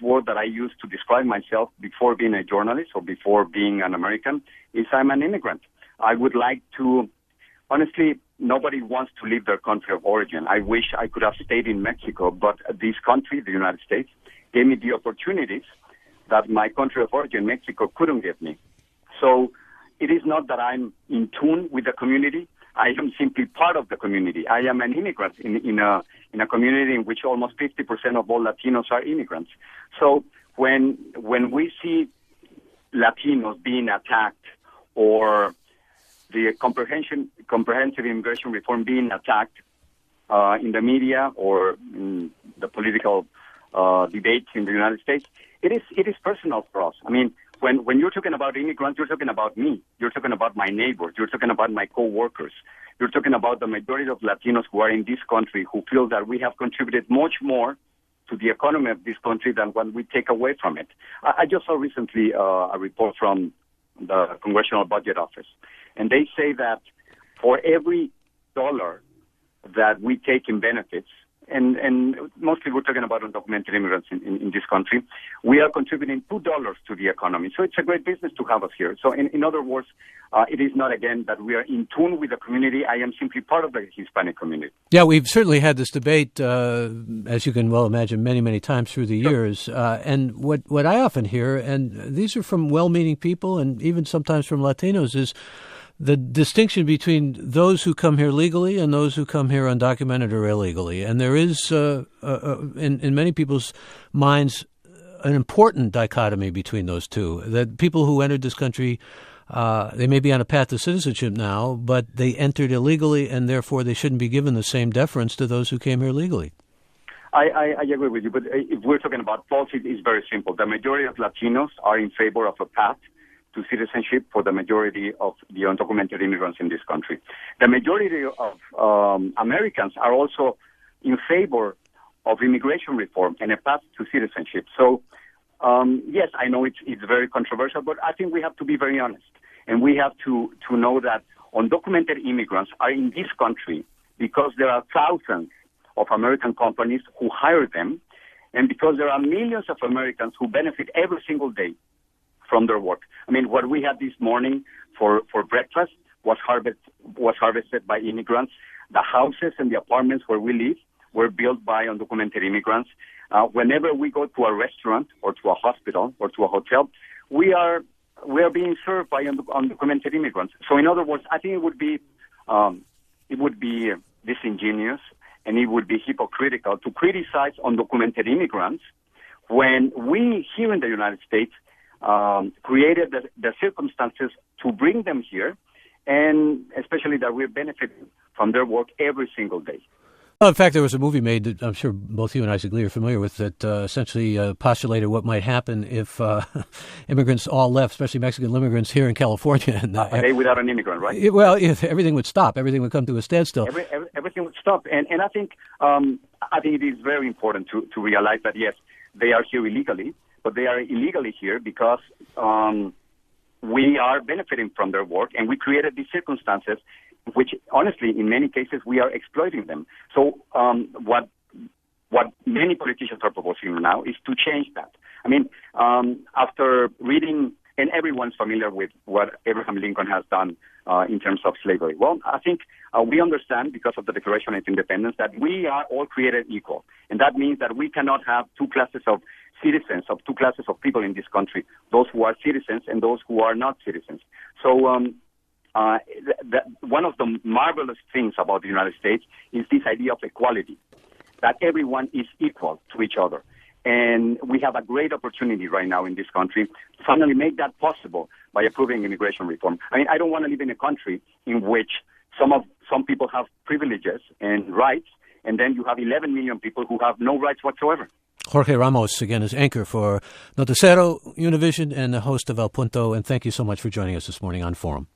first word that I use to describe myself before being a journalist or before being an American is I'm an immigrant. I would like to, honestly, nobody wants to leave their country of origin. I wish I could have stayed in Mexico, but this country, the United States, gave me the opportunities that my country of origin, Mexico, couldn't give me. So it is not that I'm in tune with the community. I am simply part of the community. I am an immigrant in a community in which almost 50% of all Latinos are immigrants. So when we see Latinos being attacked or the comprehensive immigration reform being attacked in the media or in the political debates in the United States, it is personal for us. I mean, when you're talking about immigrants, you're talking about me. You're talking about my neighbors. You're talking about my co-workers. You're talking about the majority of Latinos who are in this country who feel that we have contributed much more to the economy of this country than what we take away from it. I just saw recently a report from the Congressional Budget Office, and they say that for every dollar that we take in benefits, and mostly we're talking about undocumented immigrants in this country, we are contributing $2 to the economy. So it's a great business to have us here. So in other words, it is not, again, that we are in tune with the community. I am simply part of the Hispanic community. Yeah, we've certainly had this debate, as you can well imagine, many, many times through the years. And what I often hear, and these are from well-meaning people and even sometimes from Latinos, is the distinction between those who come here legally and those who come here undocumented or illegally. And there is, in many people's minds, an important dichotomy between those two, that people who entered this country, they may be on a path to citizenship now, but they entered illegally, and therefore they shouldn't be given the same deference to those who came here legally. I agree with you, but if we're talking about policy, it's very simple. The majority of Latinos are in favor of a path to citizenship for the majority of the undocumented immigrants in this country. The majority of Americans are also in favor of immigration reform and a path to citizenship. So, yes, I know it's very controversial, but I think we have to be very honest. And we have to know that undocumented immigrants are in this country because there are thousands of American companies who hire them, and because there are millions of Americans who benefit every single day from their work. I mean, what we had this morning for breakfast was harvested by immigrants. The houses and the apartments where we live were built by undocumented immigrants. Whenever we go to a restaurant or to a hospital or to a hotel, we are being served by undocumented immigrants. So, in other words, I think it would be disingenuous and it would be hypocritical to criticize undocumented immigrants when we here in the United States created the circumstances to bring them here, and especially that we benefit from their work every single day. Well, in fact, there was a movie made that I'm sure both you and Isaac Lee are familiar with that essentially postulated what might happen if immigrants all left, especially Mexican immigrants here in California. And, a day without an immigrant, right? Well, everything would stop. Everything would come to a standstill. Everything would stop. And I think it is very important to realize that, yes, they are here illegally, but they are illegally here because we are benefiting from their work, and we created these circumstances which, honestly, in many cases, we are exploiting them. So what many politicians are proposing now is to change that. I mean, after reading, and everyone's familiar with what Abraham Lincoln has done in terms of slavery. Well, I think we understand, because of the Declaration of Independence, that we are all created equal. And that means that we cannot have two classes of citizens, of two classes of people in this country, those who are citizens and those who are not citizens. So one of the marvelous things about the United States is this idea of equality, that everyone is equal to each other. And we have a great opportunity right now in this country to finally make that possible by approving immigration reform. I mean, I don't want to live in a country in which some people have privileges and rights, and then you have 11 million people who have no rights whatsoever. Jorge Ramos, again, is anchor for Noticiero Univision and the host of El Punto. And thank you so much for joining us this morning on Forum.